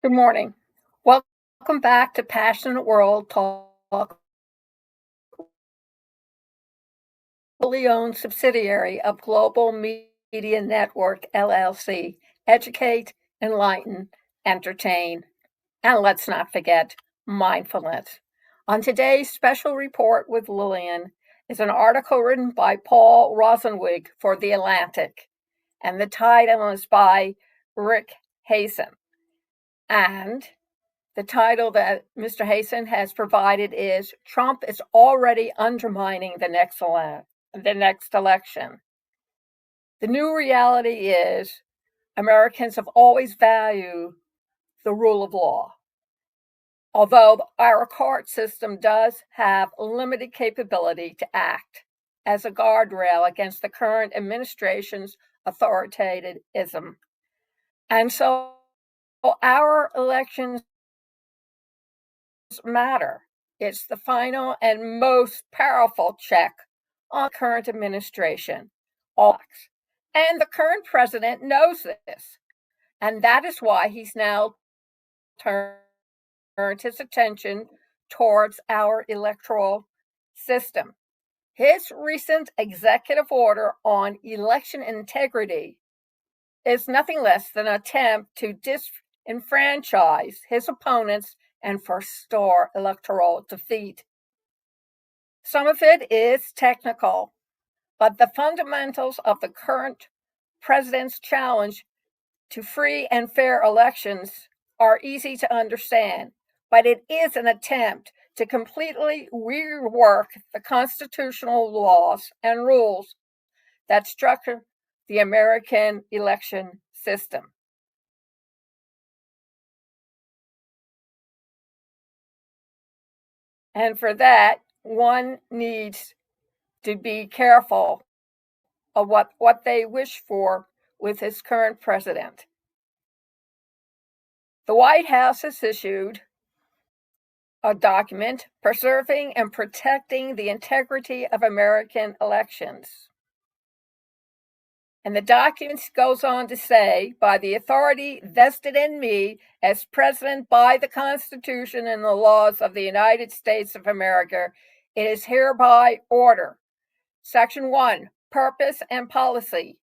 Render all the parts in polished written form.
Good morning. Welcome back to Passionate World Talk, wholly owned subsidiary of Global Media Network LLC. Educate, enlighten, entertain, and let's not forget mindfulness. On today's special report with Lillian is an article written by Paul Rosenwig for The Atlantic, and the title is by Rick Hasen. And the title that Mr. Hasen has provided is Trump is Already Undermining the Next Election. The new reality is Americans have always valued the rule of law. Although our court system does have limited capability to act as a guardrail against the current administration's authoritarianism. And so our elections matter. It's the final and most powerful check on the current administration. And the current president knows this. And that is why he's now turned his attention towards our electoral system. His recent executive order on election integrity is nothing less than an attempt to disenfranchise his opponents and forestall electoral defeat. Some of it is technical, but the fundamentals of the current president's challenge to free and fair elections are easy to understand, but it is an attempt to completely rework the constitutional laws and rules that structure the American election system. And for that, one needs to be careful of what they wish for with his current president. The White House has issued a document preserving and protecting the integrity of American elections. And the document goes on to say, by the authority vested in me as president by the Constitution and the laws of the United States of America, it is hereby order. Section 1, Purpose and Policy.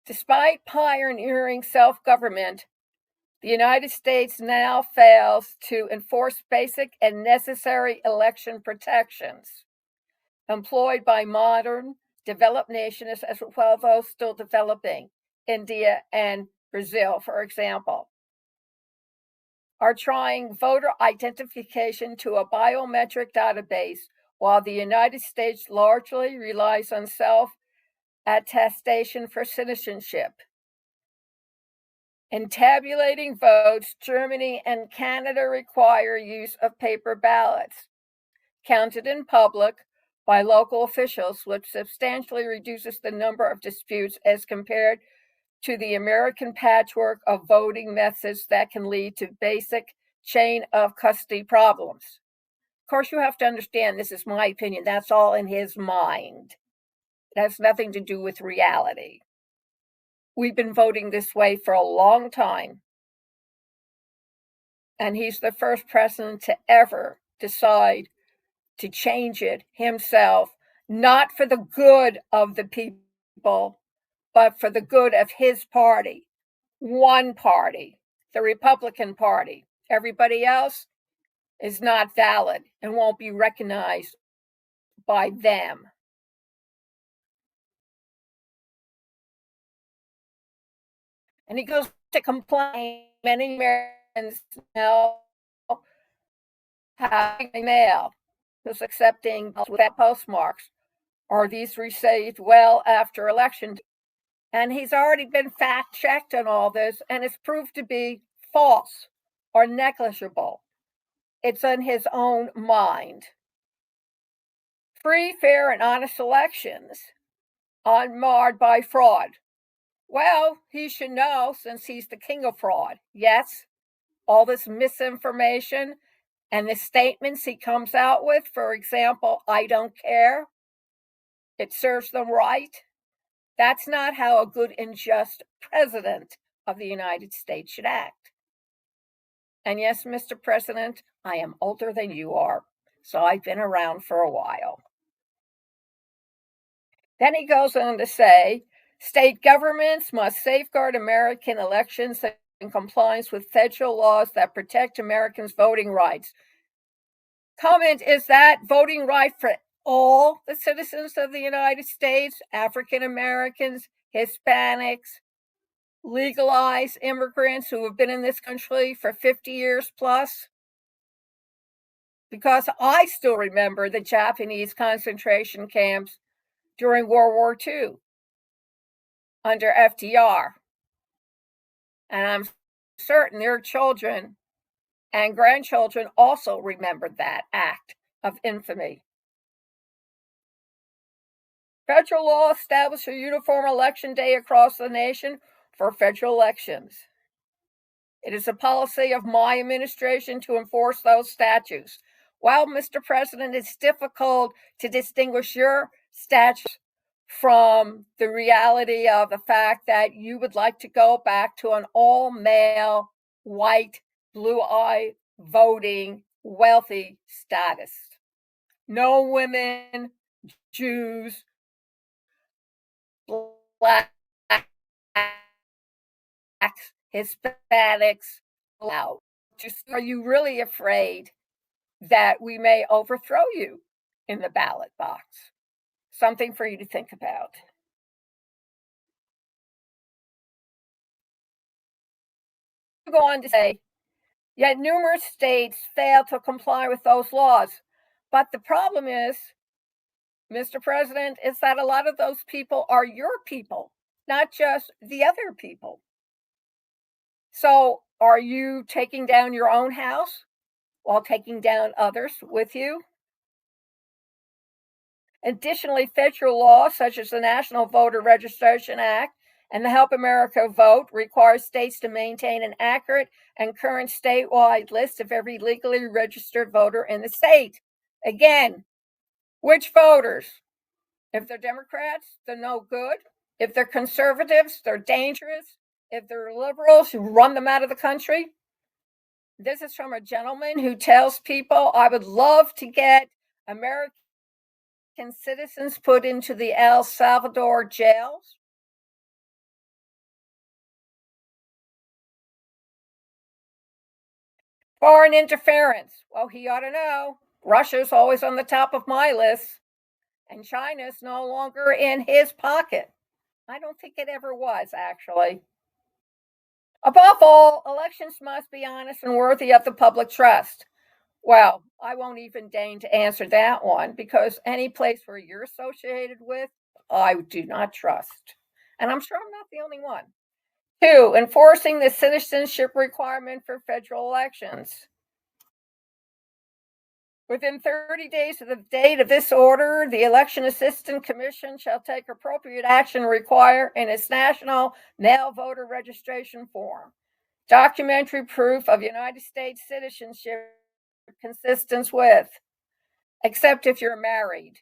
Despite pioneering self-government, the United States now fails to enforce basic and necessary election protections employed by modern developed nations as well as those still developing, India and Brazil, for example, are trying voter identification to a biometric database, while the United States largely relies on self-attestation for citizenship. In tabulating votes, Germany and Canada require use of paper ballots, counted in public by local officials, which substantially reduces the number of disputes as compared to the American patchwork of voting methods that can lead to basic chain of custody problems. Of course, you have to understand, this is my opinion, that's all in his mind. It has nothing to do with reality. We've been voting this way for a long time. And he's the first president to ever decide to change it himself, not for the good of the people, but for the good of his party. One party, the Republican Party. Everybody else is not valid and won't be recognized by them. And he goes to complain many Americans now having mail, who's accepting without postmarks, or these received well after election. And he's already been fact checked on all this, and it's proved to be false or negligible. It's in his own mind. Free, fair, and honest elections unmarred by fraud. Well, he should know since he's the king of fraud. Yes, all this misinformation and the statements he comes out with, for example, I don't care, it serves them right. That's not how a good and just president of the United States should act. And yes, Mr. President, I am older than you are, so I've been around for a while. Then he goes on to say state governments must safeguard American elections in compliance with federal laws that protect Americans' voting rights. Comment, is that voting right for all the citizens of the United States, African Americans, Hispanics, legalized immigrants who have been in this country for 50 years plus? Because I still remember the Japanese concentration camps during World War II under FDR. And I'm certain their children and grandchildren also remembered that act of infamy. Federal law established a uniform election day across the nation for federal elections. It is a policy of my administration to enforce those statutes. While, Mr. President, it's difficult to distinguish your statutes from the reality of the fact that you would like to go back to an all male, white, blue eye voting, wealthy status. No women, Jews, blacks, Hispanics allowed. Are you really afraid that we may overthrow you in the ballot box? Something for you to think about. Go on to say, yet numerous states fail to comply with those laws. But the problem is, Mr. President, is that a lot of those people are your people, not just the other people. So are you taking down your own house while taking down others with you? Additionally, federal laws such as the National Voter Registration Act and the Help America Vote require states to maintain an accurate and current statewide list of every legally registered voter in the state. Again, which voters? If they're Democrats, they're no good. If they're conservatives, they're dangerous. If they're liberals, who run them out of the country. This is from a gentleman who tells people, I would love to get American citizens put into the El Salvador jails. Foreign interference. Well, he ought to know. Russia's always on the top of my list, and China's no longer in his pocket. I don't think it ever was, actually. Above all, elections must be honest and worthy of the public trust. Well, I won't even deign to answer that one because any place where you're associated with, I do not trust. And I'm sure I'm not the only one. Two, enforcing the citizenship requirement for federal elections. Within 30 days of the date of this order, the Election Assistance Commission shall take appropriate action required in its national mail voter registration form. Documentary proof of United States citizenship consistent with, except if you're married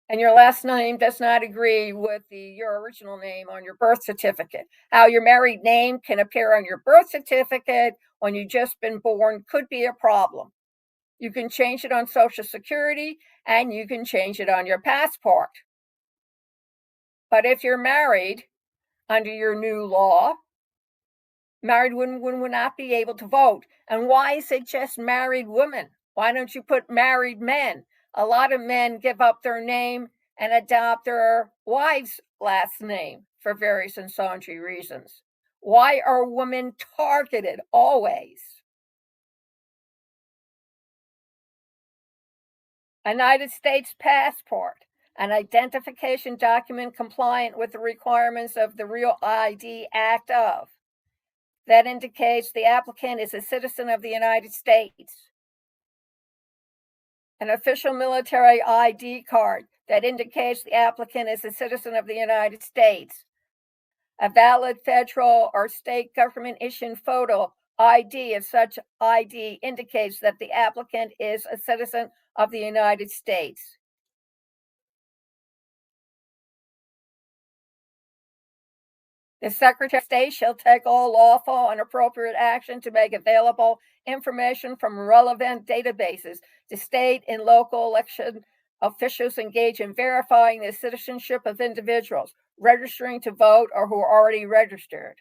and your last name does not agree with your original name on your birth certificate. How your married name can appear on your birth certificate when you've just been born could be a problem. You can change it on Social Security and you can change it on your passport. But if you're married under your new law, married women would not be able to vote. And why is it just married women? Why don't you put married men? A lot of men give up their name and adopt their wife's last name for various and sundry reasons. Why are women targeted always? A United States passport, an identification document compliant with the requirements of the Real ID Act of, that indicates the applicant is a citizen of the United States. An official military ID card that indicates the applicant is a citizen of the United States. A valid federal or state government issued photo ID if such ID indicates that the applicant is a citizen of the United States. The Secretary of State shall take all lawful and appropriate action to make available information from relevant databases to state and local election officials engage in verifying the citizenship of individuals registering to vote or who are already registered.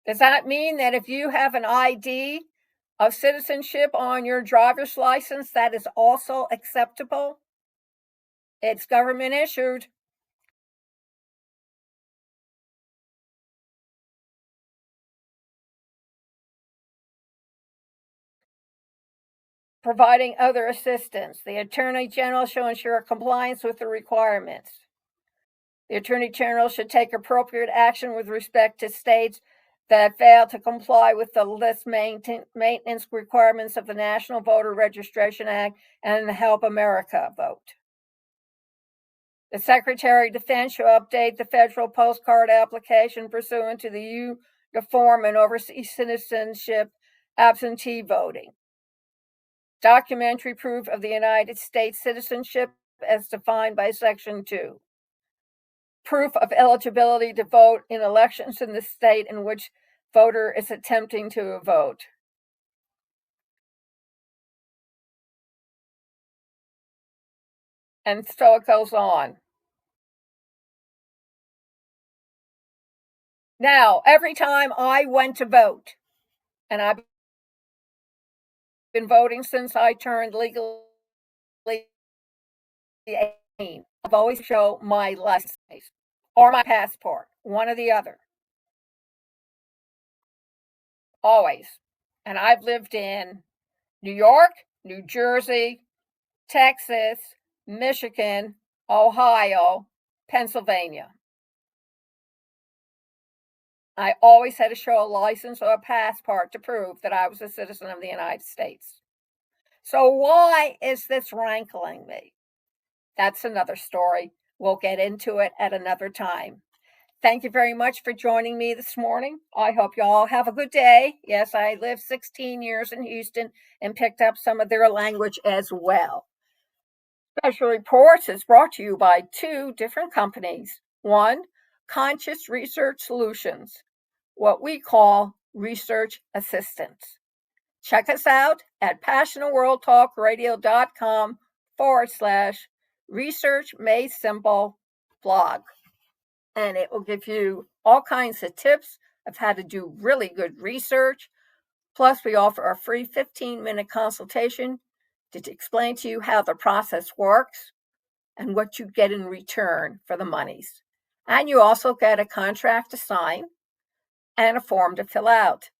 Does that mean that if you have an ID of citizenship on your driver's license, that is also acceptable? It's government issued. Providing other assistance. The Attorney General shall ensure compliance with the requirements. The Attorney General should take appropriate action with respect to states that fail to comply with the list maintenance requirements of the National Voter Registration Act and the Help America vote. The Secretary of Defense shall update the federal postcard application pursuant to the Uniform and Overseas Citizenship absentee voting. Documentary proof of the United States citizenship as defined by Section 2. Proof of eligibility to vote in elections in the state in which voter is attempting to vote. And so it goes on. Now, every time I went to vote, and I've been voting since I turned legally 18, I've always shown my license or my passport, one or the other. Always. And I've lived in New York, New Jersey, Texas, Michigan, Ohio, Pennsylvania. I always had to show a license or a passport to prove that I was a citizen of the United States. So why is this rankling me? That's another story. We'll get into it at another time. Thank you very much for joining me this morning. I hope you all have a good day. Yes, I lived 16 years in Houston and picked up some of their language as well. Special Reports is brought to you by two different companies. One, Conscious Research Solutions, what we call research assistants. Check us out at passionatedworldtalkradio.com/research made simple blog. And it will give you all kinds of tips of how to do really good research. Plus, we offer a free 15-minute consultation to explain to you how the process works and what you get in return for the monies. And you also get a contract to sign and a form to fill out.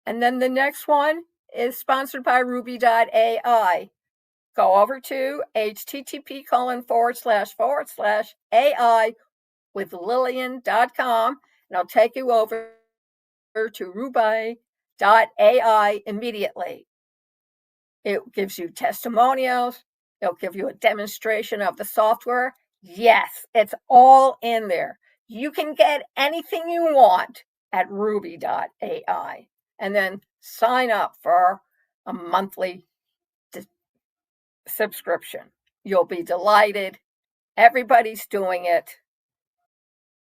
And then the next one is sponsored by Ruby.ai. Go over to http:// with Lillian.com, and I'll take you over to Ruby.ai immediately. It gives you testimonials. It'll give you a demonstration of the software. Yes, it's all in there. You can get anything you want at Ruby.ai and then sign up for a monthly subscription. You'll be delighted. Everybody's doing it.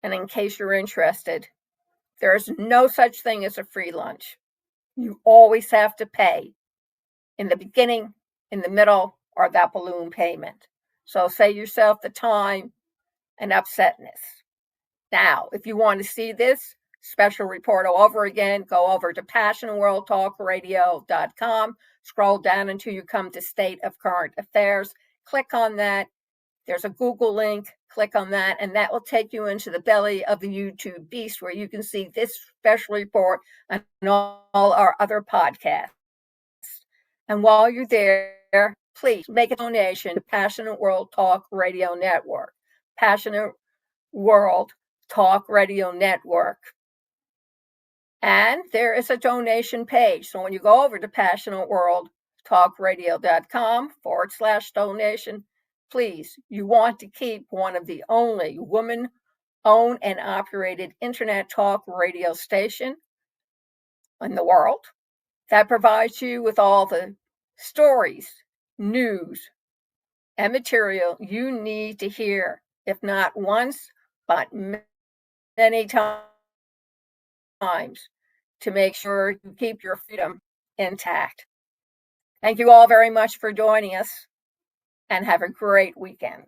And in case you're interested, there's no such thing as a free lunch. You always have to pay in the beginning, in the middle, or that balloon payment. So save yourself the time and upsetness. Now, if you want to see this special report all over again, go over to passionworldtalkradio.com, scroll down until you come to State of Current Affairs, click on that. There's a Google link, click on that, and that will take you into the belly of the YouTube beast where you can see this special report and all our other podcasts. And while you're there, please make a donation to Passionate World Talk Radio Network. Passionate World Talk Radio Network. And there is a donation page. So when you go over to passionateworldtalkradio.com/donation, please, you want to keep one of the only woman-owned and operated internet talk radio station in the world that provides you with all the stories, news, and material you need to hear, if not once, but many times, to make sure you keep your freedom intact. Thank you all very much for joining us, and have a great weekend.